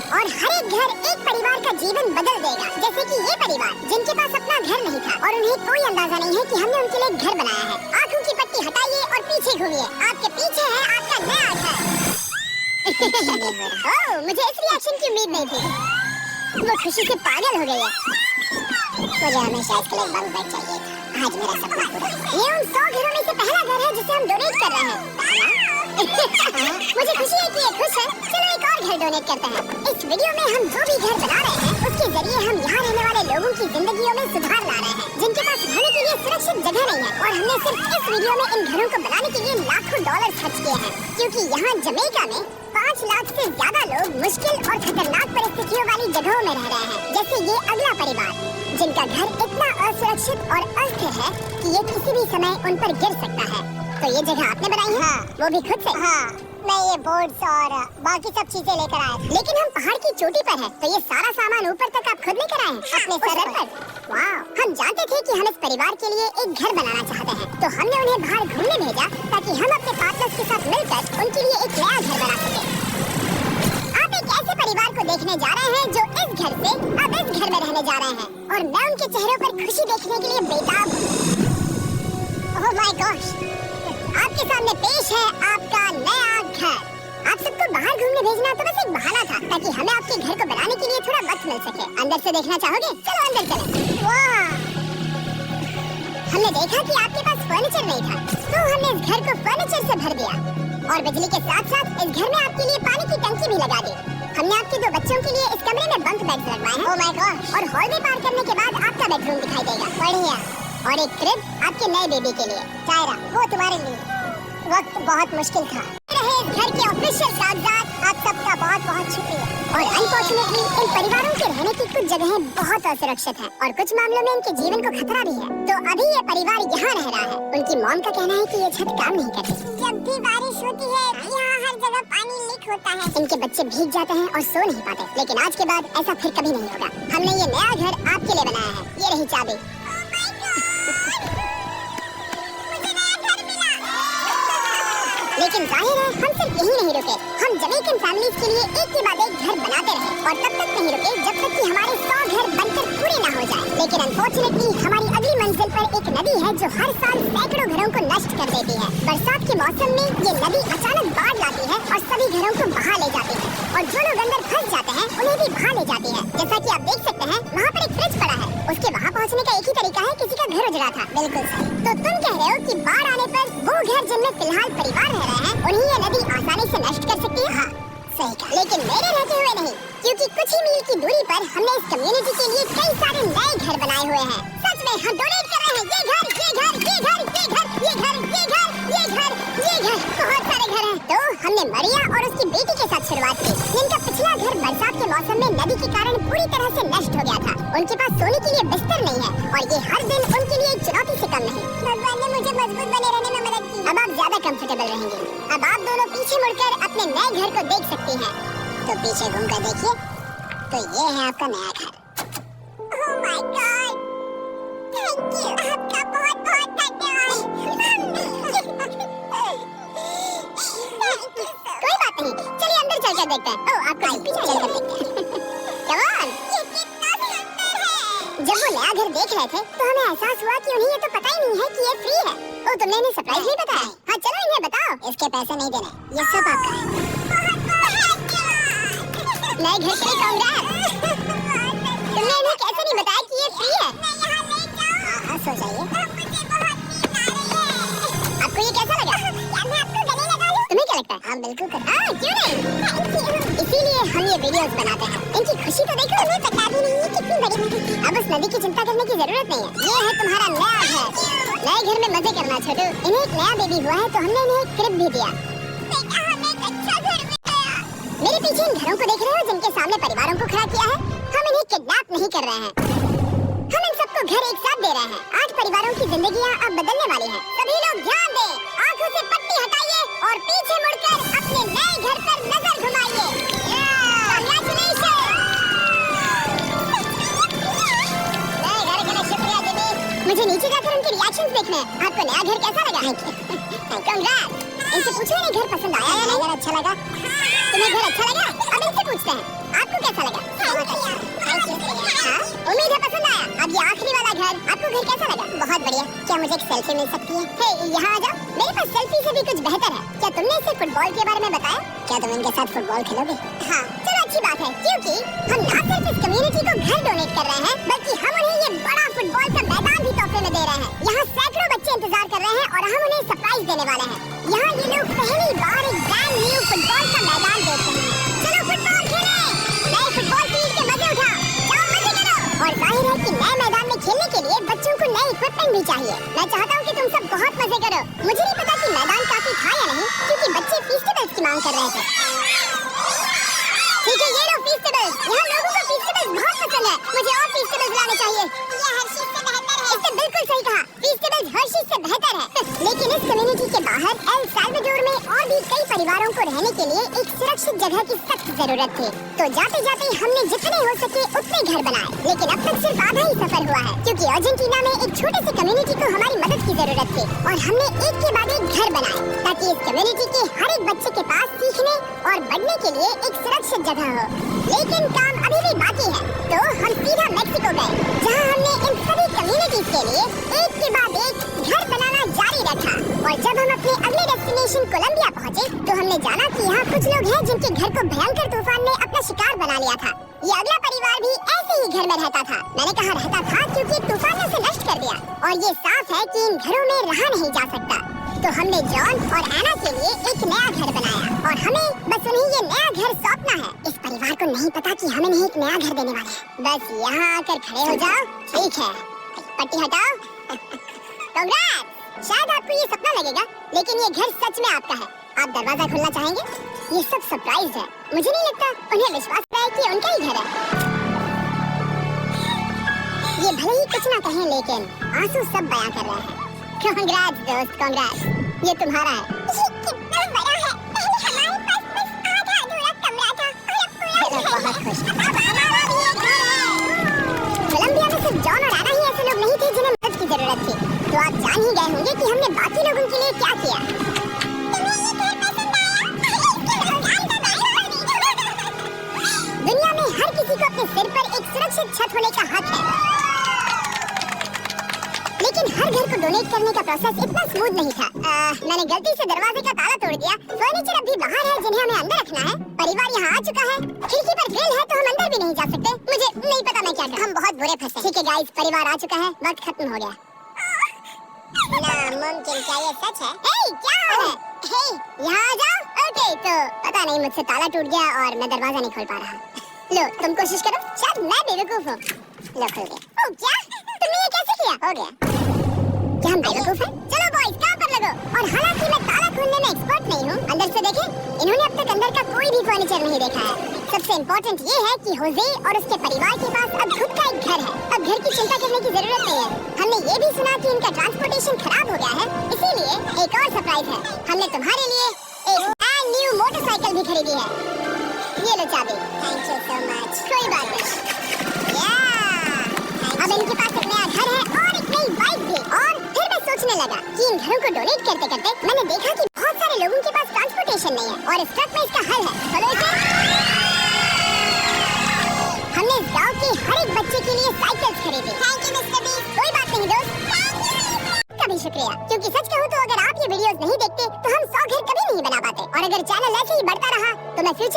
और हर एक घर एक परिवार का जीवन बदल देगा। जैसे कि ये परिवार जिनके पास अपना घर नहीं था और उन्हें कोई अंदाजा नहीं है कि हमने उनके लिए घर बनाया है। आँखों की पट्टी हटाइए और पीछे घूमिए, आपके पीछे है आपका नया घर। ओह, मुझे इस रिएक्शन की उम्मीद नहीं थी। वो खुशी से पागल हो गई है। मुझे हमेशा इसके लिए बंक बेड चाहिए था। आज मेरा सपना पूरा हुआ। ये उन 100 घरों में से पहला घर है जिसे हम डोनेट कर रहे हैं। मुझे खुशी है कि ये खुश है। चलो एक और घर डोनेट करते हैं। इस वीडियो में हम जो भी घर बना रहे हैं उसके जरिए हम यहाँ रहने वाले लोगों की जिंदगियों में सुधार ला रहे हैं, जिनके पास रहने के लिए सुरक्षित जगह नहीं है। और हमने सिर्फ इस वीडियो में इन घरों को बनाने के लिए लाखों डॉलर खर्च किए हैं, क्योंकि यहाँ जमैका में 5 लाख से ज्यादा लोग मुश्किल और खतरनाक परिस्थितियों वाली जगहों में रह रहे हैं। जैसे ये अगला परिवार, जिनका घर इतना असुरक्षित और अस्थिर है कि ये किसी भी समय उन पर गिर सकता है। तो ये जगह आपने बनाई है? हाँ। वो भी खुद से? हाँ, मैं ये बोर्ड्स और बाकी सब चीजें लेकर आया था। लेकिन हम पहाड़ की चोटी पर हैं, तो ये सारा सामान ऊपर तक आप खुद लेकर आए हैं? अपने सर पर? वाह! हम जानते थे कि हम इस परिवार के लिए एक घर बनाना चाहते हैं, तो हमने उन्हें बाहर घूमने भेजा ताकि हम अपने पार्टनर्स के साथ मिलकर उनके लिए एक नया घर बना सकें। आप एक ऐसे परिवार को देखने जा रहे हैं जो इस घर से अब इस घर में रहने जा रहे हैं, और मैं उनके चेहरों पर खुशी देखने के लिए बेताब हूं। Oh my gosh! आपके सामने पेश है आपका नया घर। आप सबको बाहर घूमने भेजना तो बस एक बहाना था, ताकि हमें आपके घर को बनाने के लिए थोड़ा वक्त मिल सके। अंदर से देखना चाहोगे? चलो अंदर चलें। वाह! हमने देखा कि आपके पास फर्नीचर नहीं था, तो हमने इस घर को फर्नीचर से भर दिया, और बिजली के साथ साथ इस घर में आपके लिए पानी की टंकी भी लगा दी। हमने आपके 2 बच्चों के लिए इस कमरे में बंक बेड्स लगवाए हैं। Oh my God! और हॉल में पार करने के बाद आपका बेडरूम दिखाई देगा। बढ़िया। और एक क्रिब आपके नए बेबी के लिए। टायरा, वो तुम्हारे लिए। वक्त बहुत मुश्किल था। रहे इस घर के ऑफिशियल कागजात। आप सबका बहुत बहुत शुक्रिया। और अनफॉर्चुनेटली इन परिवारों के रहने की कुछ जगहें बहुत असुरक्षित हैं, और कुछ मामलों में इनके जीवन को खतरा भी है। तो अभी ये परिवार यहाँ रह रहा है। उनकी मॉम का कहना है कि ये छत काम नहीं करती। जब भी बारिश होती है यहाँ हर जगह पानी लीक होता है। इनके बच्चे भीग जाते हैं और सो नहीं पाते। लेकिन आज के बाद ऐसा फिर कभी नहीं होगा। हमने ये नया घर आपके लिए बनाया है। ये रही चाबी। लेकिन जाहिर है हम सिर्फ यही नहीं रुके। हम जमैकन फैमिलीज के लिए एक के बाद एक घर बनाते रहे, और तब तक नहीं रुके जब तक कि हमारे 100 घर बनकर पूरे ना हो जाए। लेकिन अनफॉर्चुनेटली हमारी अगली मंजिल पर एक नदी है जो हर साल सैकड़ों घरों को नष्ट कर देती है। बरसात के मौसम में ये नदी अचानक बाढ़ लाती है और सभी घरों को बहा ले जाती है, और जो लोग अंदर फंस जाते हैं उन्हें भी बहा ले जाती है। जैसा कि आप देख सकते हैं वहाँ पर एक फ्रिज पड़ा है। उसके वहाँ पहुँचने का एक ही तरीका है, किसी का घर उजड़ा था। बिल्कुल सही। तो तुम कह रहे हो कि बाढ़ आने पर वो घर जिनमें फिलहाल परिवार रह रहे हैं उन्हें ये नदी आसानी से नष्ट कर सकती है? हाँ, सही कहा। लेकिन मेरे रहते हुए नहीं, क्योंकि कुछ ही मील की दूरी पर हमने इस कम्युनिटी के लिए कई सारे नए घर बनाए हुए हैं। सच में हम डोनेट कर रहे हैं। ये घर, ये घर, ये घर, ये घर, ये घर, ये घर, ये घर, ये घर, बहुत सारे घर हैं। तो हमने मरिया और उसकी बेटी के साथ शुरुआत की, जिनका पिछला घर बरसात के मौसम में नदी के कारण पूरी तरह से नष्ट हो गया था। उनके पास सोने के लिए बिस्तर नहीं है, और ये हर दिन उनके लिए एक चुनौती से कम नहीं। भगवान ने मुझे मजबूत बने रहने में मदद की। अब आप ज्यादा कंफर्टेबल रहेंगे। अब आप दोनों पीछे मुड़कर अपने नए घर को देख सकती हैं। तो पीछे घूमकर देखिए, तो ये है आपका नया घर। Oh my God! Thank you. आपका बहुत बहुत धन्यवाद। कोई बात नहीं, चलिए अंदर चलकर देखते हैं। ओह, आपका पीछे चलकर देखते हैं। Come on! ये कितना सुंदर है। जब वो नया घर देख रहे थे तो हमें एहसास हुआ कि उन्हें ये तो पता ही नहीं है कि ये फ्री है। ओह, तुमने इन्हें सरप्राइज नहीं बताया? हाँ, चलो इन्हें बताओ। इसके पैसे नहीं देने, ये सब आपका है। नए घर के लिए कांग्रेस। तुमने इन्हें कैसे नहीं बताया कि ये फ्री है? हाँ, सो जाइए। आपको ये कैसा लगा? मैं आपको गले लगा लूं? तुम्हें क्या लगता है? हाँ, बिल्कुल कर। हाँ, क्यों नहीं? इसीलिए हम ये वीडियोस बनाते हैं। इनकी खुशी तो देखो। हमें पता भी नहीं है कितनी बड़ी नदी थी। अब उस नदी की चिंता करने की जरूरत नहीं है। ये है तुम्हारा नया घर। नए घर में मजे करना छोटू। इन्हें एक नया बेबी हुआ है, तो हमने इन्हें एक क्रिब भी दिया। मेरे पीछे इन घरों को देख रहे हो जिनके सामने परिवारों को खड़ा किया है? हम इन्हें किडनैप नहीं कर रहे हैं। हम इन सबको घर एक साथ दे रहे हैं। 8 परिवारों की जिंदगियां अब बदलने वाली हैं। सभी लोग ध्यान दें, आंखों से पट्टी हटाइए और पीछे मुड़कर अपने नए घर पर नजर घुमाइए। Congratulations! नए घर के लिए शुक्रिया दीदी। मुझे नीचे जाकर उनके रिएक्शंस देखने हैं। आपको नया घर कैसा लगा? Congrats! इनसे पूछो इन्हें घर पसंद आया या नहीं? अच्छा लगा? तुम्हें घर अच्छा लगा? अब इनसे पूछते हैं, आपको हाँ, उम्मीद है पसंद आया। अब ये आखिरी वाला घर, आपको घर कैसा लगा? बहुत बढ़िया। क्या मुझे एक सेल्फी मिल सकती है? हे, यहाँ आ जाओ। मेरे पास सेल्फी से भी कुछ बेहतर है। क्या तुमने इसे फुटबॉल के बारे में बताया? क्या तुम इनके साथ फुटबॉल खेलोगे? हाँ, चलो अच्छी बात है, क्योंकि हम ना सिर्फ इस कम्युनिटी को घर डोनेट कर रहे हैं, बल्कि हम उन्हें ये बड़ा फुटबॉल का मैदान भी तोहफे में दे रहे हैं। यहाँ सैकड़ों बच्चे इंतजार कर रहे हैं और हम उन्हें सरप्राइज देने वाले हैं। यहाँ ये लोग पहली बार एक ब्रांड न्यू फुटबॉल का मैदान देख रहे हैं। चलो फुटबॉल खेलें, नए फुटबॉल फील्ड के मजे उठाओ, जाओ मजे करो। और जाहिर है कि नए मैदान में खेलने के लिए बच्चों को नए इक्विपमेंट भी चाहिए। मैं चाहता हूँ कि तुम सब बहुत मजे करो। मुझे नहीं पता कि मैदान काफी था या नहीं, क्योंकि बच्चे फेस्टिवल्स की मांग कर रहे थे। ठीक है, ये लो फेस्टिवल्स। यहाँ लोगों को फेस्टिवल्स बहुत पसंद है। मुझे और फेस्टिवल्स लाने चाहिए। ये हर्शीज से बेहतर है। इसने बिल्कुल सही कहा, फेस्टिवल्स हर्शीज से बेहतर है। लेकिन इस कम्युनिटी के बाहर एल साल्वाडोर में और भी कई परिवारों को रहने के लिए एक सुरक्षित जगह की सख्त जरूरत थी। तो जाते जाते हमने जितने हो सके उतने घर बनाए। लेकिन अब तक सिर्फ आधा ही सफर हुआ है, क्योंकि अर्जेंटीना में एक छोटे से कम्युनिटी को हमारी मदद की जरूरत थी और हमने एक के बाद एक घर बनाए, ताकि इस कम्युनिटी के हर एक बच्चे के पास सीखने और बढ़ने के लिए एक सुरक्षित जगह हो। लेकिन काम अभी भी बाकी है, तो हम सीधा मेक्सिको गए, जहाँ हमने इन सभी कम्युनिटीज के लिए एक के बाद एक घर बनाना जारी रखा। और जब हम अपने अगले डेस्टिनेशन कोलंबिया पहुँचे, तो हमने जाना कि यहाँ कुछ लोग हैं जिनके घर को भयंकर तूफान ने अपना शिकार बना लिया था। ये अगला परिवार भी ऐसे ही घर में रहता था। मैंने कहा रहता था, क्योंकि तूफान ने उसे नष्ट कर दिया और ये साफ है कि इन घरों में रहा नहीं जा सकता। तो हमने जॉन और एना के लिए एक नया घर बनाया और हमें बस उन्हें ये नया घर सौंपना है। इस परिवार को नहीं पता कि हम इन्हें एक नया घर देने वाले हैं। बस यहाँ आकर खड़े हो जाओ। ठीक है, पट्टी हटाओ। कांग्रेस। शायद आपको ये सपना लगेगा, लेकिन ये घर सच में आपका है। आप दरवाजा खोलना चाहेंगे? ये सब सरप्राइज है। मुझे नहीं लगता उन्हें विश्वास है कि उनका ही घर है। ये भले ही कुछ ना कहें, लेकिन आंसू सब बयां कर रहे हैं। कांग्रेस दोस्त, कांग्रेस। ये तुम्हारा है। ये कितना बड़ा है। पहले हमारे पास बस आधा अधूरा कमरा था और अब पूरा घर है। बहुत खुश। अब हमारा भी एक घर है। कोलंबिया में सिर्फ जॉन और एना ही ऐसे लोग नहीं थे जिन्हें मदद की जरूरत थी। तो आप जान ही गए होंगे कि हमने बाकी लोगों के लिए क्या किया। दुनिया में हर किसी को अपने सिर पर एक सुरक्षित छत होने का हक है, लेकिन हर घर को डोनेट करने का प्रोसेस इतना स्मूथ नहीं था। मैंने गलती से दरवाजे का ताला तोड़ दिया। फर्नीचर अब भी बाहर है जिन्हें हमें अंदर रखना है। परिवार यहाँ आ चुका है। खिड़की पर ग्रिल है, तो हम अंदर भी नहीं जा सकते। मुझे नहीं पता मैं क्या करूं। हम बहुत बुरे फंसे। ठीक है गाइस, परिवार आ चुका है। वक्त खत्म हो गया। नामुमकिन, क्या ये सच है? हे, क्या हाल है? हे, यहाँ आ जाओ। ओके, तो पता नहीं मुझसे ताला टूट गया और मैं दरवाजा नहीं खोल पा रहा। लो, तुम कोशिश करो। शायद मैं बेवकूफ हूँ। लो, खुल गया। ओह, क्या? तुमने ये कैसे किया? हो गया। क्या हम बेवकूफ हैं? चलो बॉयज, काम पर लगो। और हालांकि मैं ताला खोलने में एक्सपर्ट नहीं हूँ, अंदर से देखें, इन्होंने अब तक अंदर का कोई भी फर्नीचर नहीं देखा है। सबसे इम्पोर्टेंट ये है कि होजे और उसके परिवार के पास अब खुद का एक घर है। अब घर की चिंता करने की जरूरत नहीं है। हमने ये भी सुना कि इनका ट्रांसपोर्टेशन खराब हो गया है, इसीलिए एक और सरप्राइज है। हमने तुम्हारे लिए एक ब्रांड न्यू मोटरसाइकिल भी खरीदी है। ये लो चाबी। Thank you so much. कोई बात नहीं। अब इनके पास एक नया घर है और एक नई बाइक भी। और फिर मैं सोचने लगा कि इन घरों को डोनेट करते करते मैंने देखा कि बहुत सारे लोगों के पास ट्रांसपोर्टेशन नहीं है और इस ट्रक में इसका हल है। चलो इसे। हमने इस गांव के हर एक बच्चे के लिए साइकिल्स खरीदी। Thank you mister beast. कोई बात नहीं दोस्त। का भी शुक्रिया, क्योंकि सच कहूँ तो अगर आप ये वीडियोस नहीं देखते तो हम 100 घर कभी नहीं बना पाते। और अगर चैनल ऐसे ही बढ़ता रहा तो मैं फ्यूचर